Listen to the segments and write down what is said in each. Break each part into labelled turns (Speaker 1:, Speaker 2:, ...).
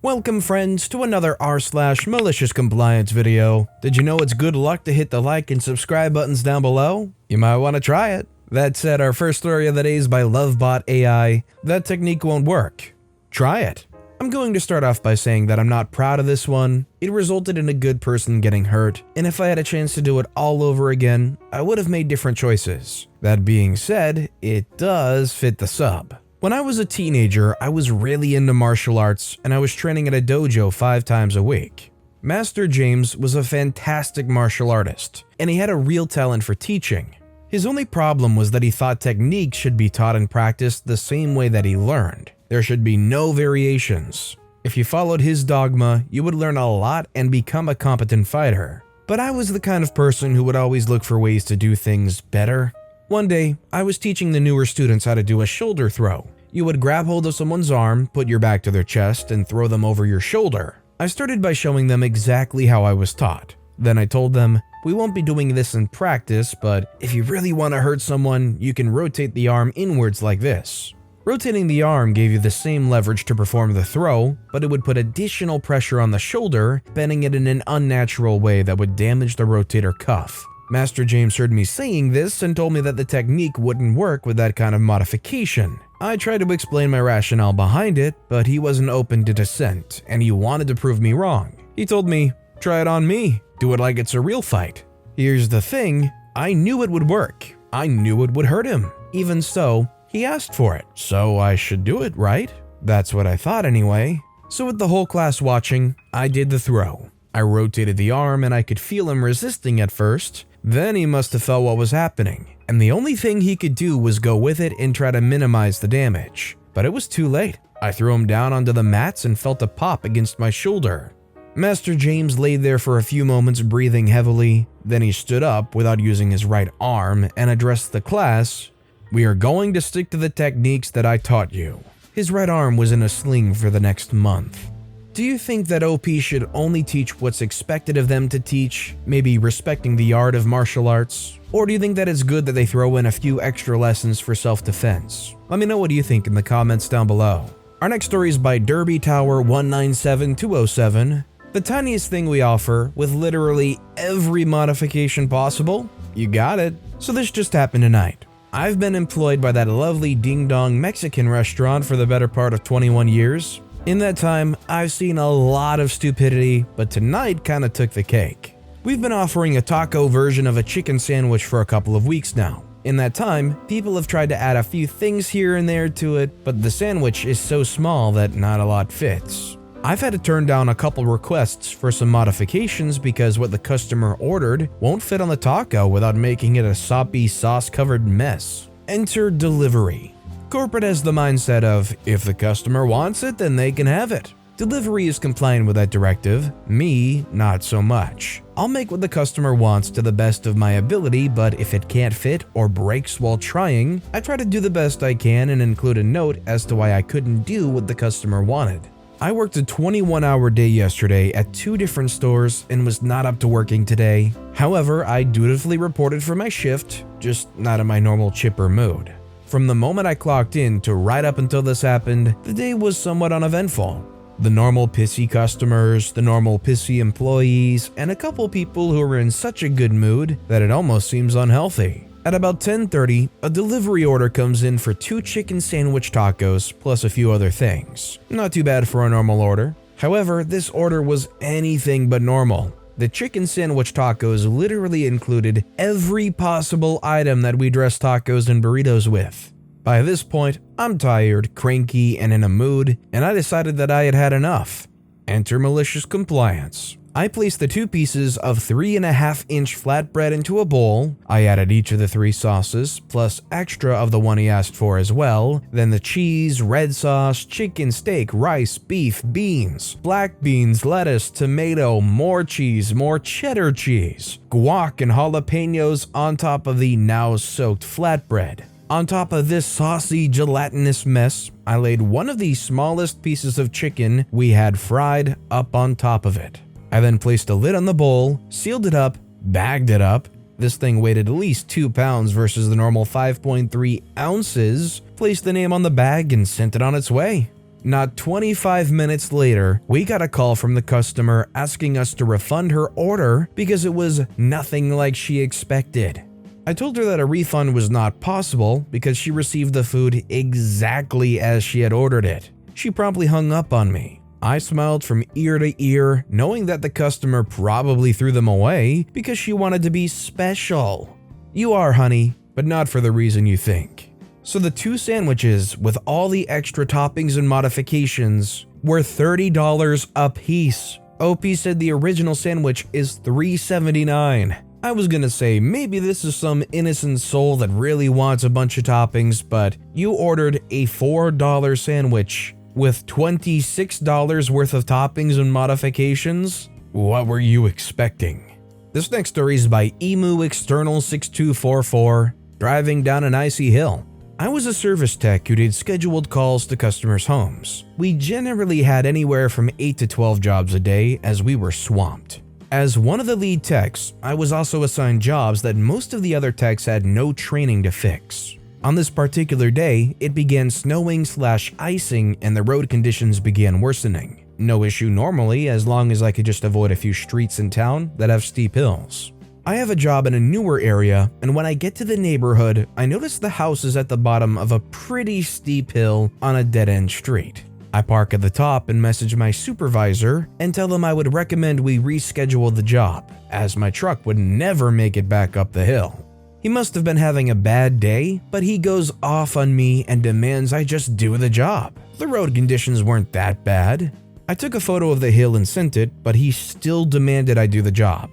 Speaker 1: Welcome friends to another r/maliciouscompliance video. Did you know it's good luck to hit the like and subscribe buttons down below? You might want to try it. That said, our first story of the day is by Lovebot AI. That technique won't work. Try it. I'm going to start off by saying that I'm not proud of this one. It resulted in a good person getting hurt, and if I had a chance to do it all over again, I would have made different choices. That being said, it does fit the sub. When I was a teenager, I was really into martial arts and I was training at a dojo 5 times a week. Master James was a fantastic martial artist, and he had a real talent for teaching. His only problem was that he thought techniques should be taught and practiced the same way that he learned. There should be no variations. If you followed his dogma, you would learn a lot and become a competent fighter. But I was the kind of person who would always look for ways to do things better. One day, I was teaching the newer students how to do a shoulder throw. You would grab hold of someone's arm, put your back to their chest, and throw them over your shoulder. I started by showing them exactly how I was taught. Then I told them, we won't be doing this in practice, but if you really want to hurt someone, you can rotate the arm inwards like this. Rotating the arm gave you the same leverage to perform the throw, but it would put additional pressure on the shoulder, bending it in an unnatural way that would damage the rotator cuff. Master James heard me saying this and told me that the technique wouldn't work with that kind of modification. I tried to explain my rationale behind it, but he wasn't open to dissent, and he wanted to prove me wrong. He told me, try it on me, do it like it's a real fight. Here's the thing, I knew it would work. I knew it would hurt him. Even so, he asked for it, so I should do it, right? That's what I thought anyway. So with the whole class watching, I did the throw. I rotated the arm and I could feel him resisting at first. Then he must have felt what was happening, and the only thing he could do was go with it and try to minimize the damage. But it was too late. I threw him down onto the mats and felt a pop against my shoulder. Master James laid there for a few moments breathing heavily. Then he stood up without using his right arm and addressed the class. We are going to stick to the techniques that I taught you. His right arm was in a sling for the next month. Do you think that OP should only teach what's expected of them to teach, maybe respecting the art of martial arts? Or do you think that it's good that they throw in a few extra lessons for self-defense? Let me know what you think in the comments down below. Our next story is by Derby Tower 197207. The tiniest thing we offer, with literally every modification possible? You got it. So this just happened tonight. I've been employed by that lovely ding-dong Mexican restaurant for the better part of 21 years. In that time, I've seen a lot of stupidity, but tonight kinda took the cake. We've been offering a taco version of a chicken sandwich for a couple of weeks now. In that time, people have tried to add a few things here and there to it, but the sandwich is so small that not a lot fits. I've had to turn down a couple requests for some modifications because what the customer ordered won't fit on the taco without making it a soppy, sauce-covered mess. Enter delivery. Corporate has the mindset of, if the customer wants it, then they can have it. Delivery is compliant with that directive, me, not so much. I'll make what the customer wants to the best of my ability, but if it can't fit or breaks while trying, I try to do the best I can and include a note as to why I couldn't do what the customer wanted. I worked a 21-hour day yesterday at 2 different stores and was not up to working today. However, I dutifully reported for my shift, just not in my normal chipper mood. From the moment I clocked in to right up until this happened, the day was somewhat uneventful. The normal pissy customers, the normal pissy employees, and a couple people who were in such a good mood that it almost seems unhealthy. At about 10:30, a delivery order comes in for 2 chicken sandwich tacos plus a few other things. Not too bad for a normal order. However, this order was anything but normal. The chicken sandwich tacos literally included every possible item that we dress tacos and burritos with. By this point, I'm tired, cranky, and in a mood, and I decided that I had had enough. Enter malicious compliance. I placed the 2 pieces of 3.5-inch flatbread into a bowl. I added each of the 3 sauces, plus extra of the one he asked for as well. Then the cheese, red sauce, chicken, steak, rice, beef, beans, black beans, lettuce, tomato, more cheese, more cheddar cheese, guac, and jalapenos on top of the now soaked flatbread. On top of this saucy, gelatinous mess, I laid one of the smallest pieces of chicken we had fried up on top of it. I then placed a lid on the bowl, sealed it up, bagged it up. This thing weighed at least 2 pounds versus the normal 5.3 ounces, placed the name on the bag and sent it on its way. Not 25 minutes later, we got a call from the customer asking us to refund her order because it was nothing like she expected. I told her that a refund was not possible because she received the food exactly as she had ordered it. She promptly hung up on me. I smiled from ear to ear, knowing that the customer probably threw them away because she wanted to be special. You are, honey, but not for the reason you think. So the 2 sandwiches with all the extra toppings and modifications were $30 a piece. OP said the original sandwich is $3.79. I was gonna say maybe this is some innocent soul that really wants a bunch of toppings, but you ordered a $4 sandwich with $26 worth of toppings and modifications? What were you expecting? This next story is by Emu External 6244, driving down an icy hill. I was a service tech who did scheduled calls to customers' homes. We generally had anywhere from 8 to 12 jobs a day as we were swamped. As one of the lead techs, I was also assigned jobs that most of the other techs had no training to fix. On this particular day, it began snowing/icing and the road conditions began worsening. No issue normally as long as I could just avoid a few streets in town that have steep hills. I have a job in a newer area, and when I get to the neighborhood, I notice the house is at the bottom of a pretty steep hill on a dead-end street. I park at the top and message my supervisor and tell them I would recommend we reschedule the job, as my truck would never make it back up the hill. He must have been having a bad day, but he goes off on me and demands I just do the job. The road conditions weren't that bad. I took a photo of the hill and sent it, but he still demanded I do the job.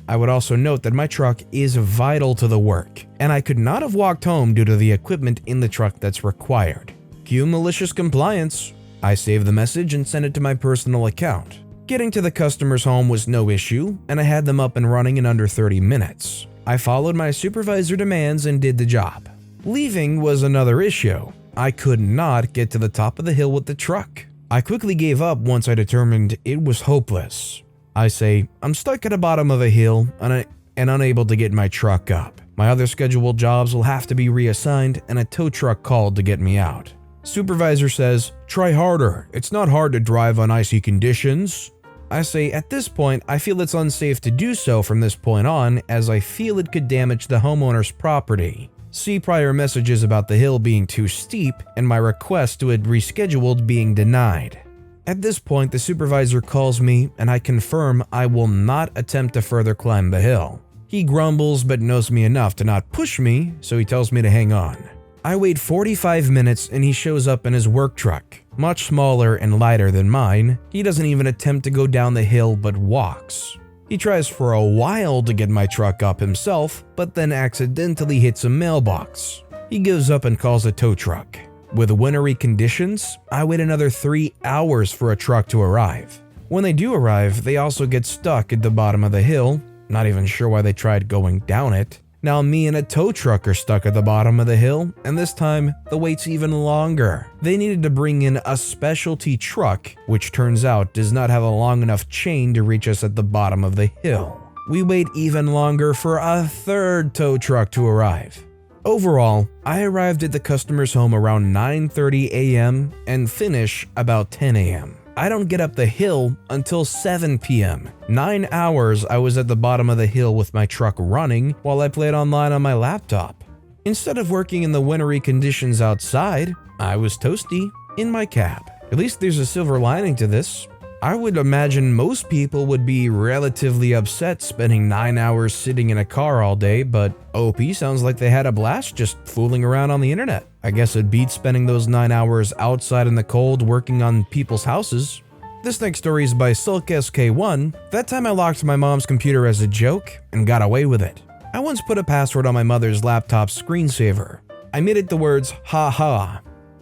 Speaker 1: I would also note that my truck is vital to the work, and I could not have walked home due to the equipment in the truck that's required. Cue malicious compliance. I saved the message and sent it to my personal account. Getting to the customer's home was no issue, and I had them up and running in under 30 minutes. I followed my supervisor demands and did the job. Leaving was another issue. I could not get to the top of the hill with the truck. I quickly gave up once I determined it was hopeless. I say, I'm stuck at the bottom of a hill and unable to get my truck up. My other scheduled jobs will have to be reassigned and a tow truck called to get me out. Supervisor says, try harder. It's not hard to drive on icy conditions. I say, at this point, I feel it's unsafe to do so from this point on, as I feel it could damage the homeowner's property. See prior messages about the hill being too steep and my request to it rescheduled being denied. At this point, the supervisor calls me and I confirm I will not attempt to further climb the hill. He grumbles but knows me enough to not push me, so he tells me to hang on. I wait 45 minutes and he shows up in his work truck. Much smaller and lighter than mine, he doesn't even attempt to go down the hill but walks. He tries for a while to get my truck up himself, but then accidentally hits a mailbox. He gives up and calls a tow truck. With wintry conditions, I wait another 3 hours for a truck to arrive. When they do arrive, they also get stuck at the bottom of the hill, not even sure why they tried going down it. Now me and a tow truck are stuck at the bottom of the hill, and this time, the wait's even longer. They needed to bring in a specialty truck, which turns out does not have a long enough chain to reach us at the bottom of the hill. We wait even longer for a third tow truck to arrive. Overall, I arrived at the customer's home around 9:30 a.m. and finish about 10 a.m. I don't get up the hill until 7 p.m. 9 hours I was at the bottom of the hill with my truck running while I played online on my laptop. Instead of working in the wintry conditions outside, I was toasty in my cab. At least there's a silver lining to this. I would imagine most people would be relatively upset spending 9 hours sitting in a car all day, but OP sounds like they had a blast just fooling around on the internet. I guess it beats spending those 9 hours outside in the cold working on people's houses. This next story is by SulkSK1. That time I locked my mom's computer as a joke and got away with it. I once put a password on my mother's laptop screensaver. I made it the words "ha ha."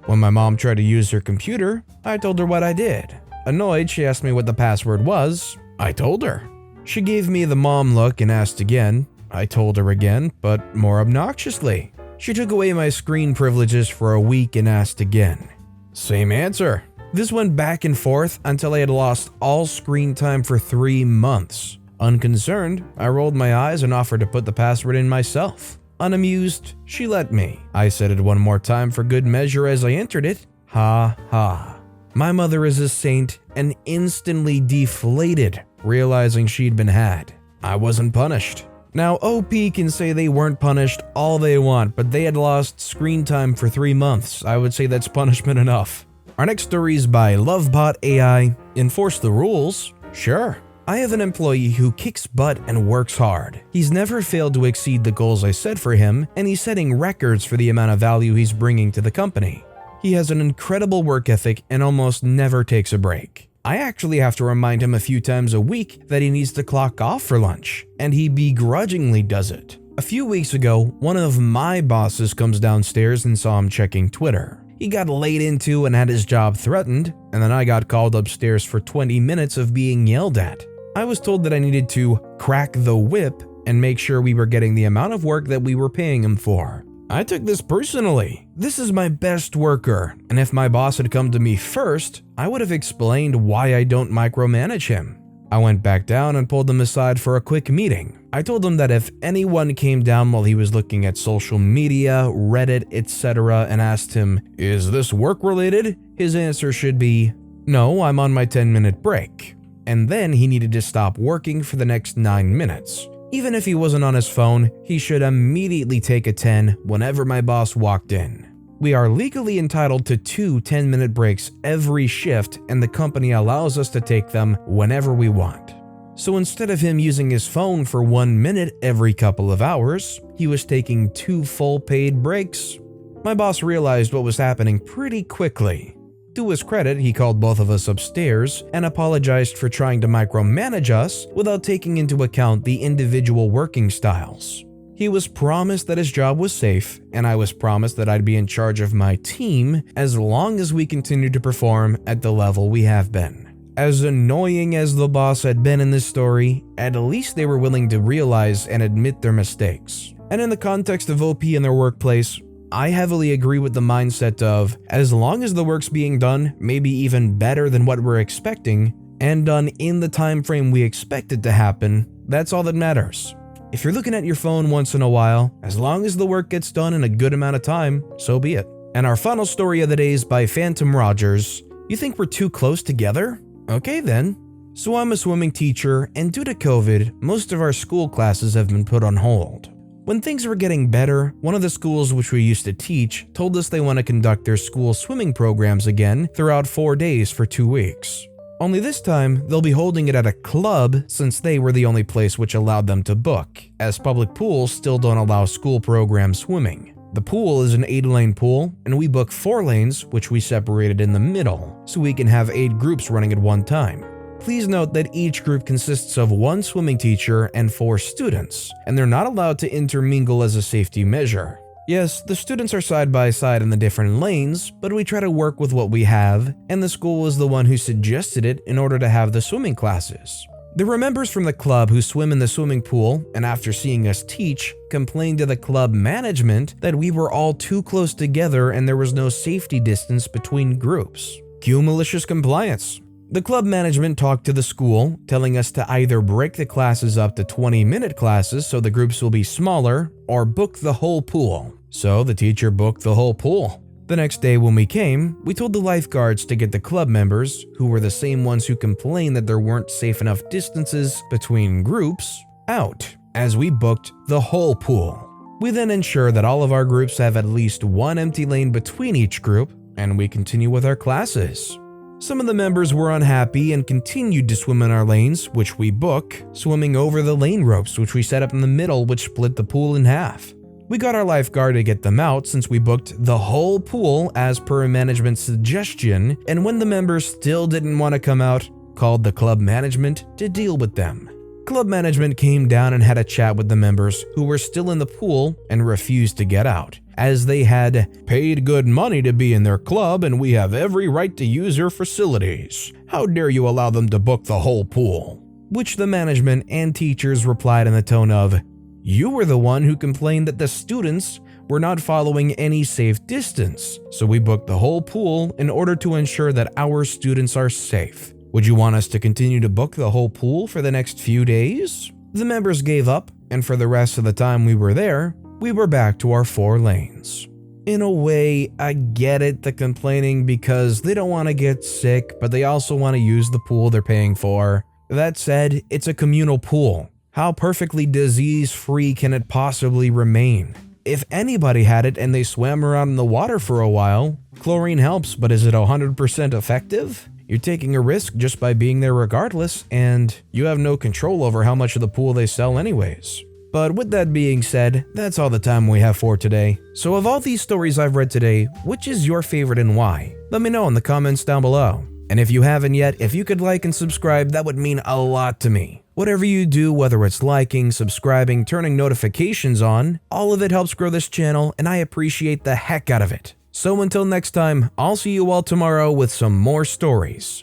Speaker 1: When my mom tried to use her computer, I told her what I did. Annoyed, she asked me what the password was. I told her. She gave me the mom look and asked again. I told her again, but more obnoxiously. She took away my screen privileges for a week and asked again. Same answer. This went back and forth until I had lost all screen time for 3 months. Unconcerned, I rolled my eyes and offered to put the password in myself. Unamused, she let me. I said it one more time for good measure as I entered it. Ha ha. My mother is a saint and instantly deflated, realizing she'd been had. I wasn't punished. Now, OP can say they weren't punished all they want, but they had lost screen time for 3 months. I would say that's punishment enough. Our next story is by Lovebot AI. Enforce the rules? Sure. I have an employee who kicks butt and works hard. He's never failed to exceed the goals I set for him, and he's setting records for the amount of value he's bringing to the company. He has an incredible work ethic and almost never takes a break. I actually have to remind him a few times a week that he needs to clock off for lunch, and he begrudgingly does it. A few weeks ago, one of my bosses comes downstairs and saw him checking Twitter. He got laid into and had his job threatened, and then I got called upstairs for 20 minutes of being yelled at. I was told that I needed to crack the whip and make sure we were getting the amount of work that we were paying him for. I took this personally. This is my best worker, and if my boss had come to me first, I would have explained why I don't micromanage him. I went back down and pulled him aside for a quick meeting. I told him that if anyone came down while he was looking at social media, Reddit, etc., and asked him, "Is this work related?" his answer should be, "No, I'm on my 10-minute break." And then he needed to stop working for the next 9 minutes. Even if he wasn't on his phone, he should immediately take a 10 whenever my boss walked in. We are legally entitled to 2 10-minute breaks every shift, and the company allows us to take them whenever we want. So instead of him using his phone for 1 minute every couple of hours, he was taking 2 full paid breaks. My boss realized what was happening pretty quickly. To his credit, he called both of us upstairs and apologized for trying to micromanage us without taking into account the individual working styles. He was promised that his job was safe, and I was promised that I'd be in charge of my team as long as we continued to perform at the level we have been. As annoying as the boss had been in this story, at least they were willing to realize and admit their mistakes. And in the context of OP in their workplace, I heavily agree with the mindset of, as long as the work's being done, maybe even better than what we're expecting, and done in the time frame we expect it to happen, that's all that matters. If you're looking at your phone once in a while, as long as the work gets done in a good amount of time, so be it. And our final story of the day is by Phantom Rogers. You think we're too close together? Okay then. So I'm a swimming teacher, and due to COVID, most of our school classes have been put on hold. When things were getting better, one of the schools which we used to teach told us they want to conduct their school swimming programs again throughout 4 days for 2 weeks. Only this time, they'll be holding it at a club since they were the only place which allowed them to book, as public pools still don't allow school program swimming. The pool is an 8-lane pool, and we book 4 lanes which we separated in the middle, so we can have 8 groups running at one time. Please note that each group consists of 1 swimming teacher and 4 students, and they're not allowed to intermingle as a safety measure. Yes, the students are side by side in the different lanes, but we try to work with what we have, and the school was the one who suggested it in order to have the swimming classes. There were members from the club who swim in the swimming pool, and after seeing us teach, complained to the club management that we were all too close together and there was no safety distance between groups. Cue malicious compliance. The club management talked to the school, telling us to either break the classes up to 20-minute classes so the groups will be smaller, or book the whole pool. So the teacher booked the whole pool. The next day when we came, we told the lifeguards to get the club members, who were the same ones who complained that there weren't safe enough distances between groups, out, as we booked the whole pool. We then ensure that all of our groups have at least 1 empty lane between each group, and we continue with our classes. Some of the members were unhappy and continued to swim in our lanes, which we book, swimming over the lane ropes which we set up in the middle, which split the pool in half. We got our lifeguard to get them out since we booked the whole pool as per management's suggestion, and when the members still didn't want to come out, called the club management to deal with them. Club management came down and had a chat with the members who were still in the pool and refused to get out, as they had paid good money to be in their club and we have every right to use your facilities. How dare you allow them to book the whole pool? Which the management and teachers replied in the tone of, "You were the one who complained that the students were not following any safe distance, so we booked the whole pool in order to ensure that our students are safe. Would you want us to continue to book the whole pool for the next few days?" The members gave up, and for the rest of the time we were there, we were back to our 4 lanes. In a way, I get it, the complaining, because they don't want to get sick, but they also want to use the pool they're paying for. That said, it's a communal pool. How perfectly disease-free can it possibly remain? If anybody had it and they swam around in the water for a while, chlorine helps, but is it 100% effective? You're taking a risk just by being there regardless, and you have no control over how much of the pool they sell anyways. But with that being said, that's all the time we have for today. So of all these stories I've read today, which is your favorite and why? Let me know in the comments down below. And if you haven't yet, if you could like and subscribe, that would mean a lot to me. Whatever you do, whether it's liking, subscribing, turning notifications on, all of it helps grow this channel, and I appreciate the heck out of it. So until next time, I'll see you all tomorrow with some more stories.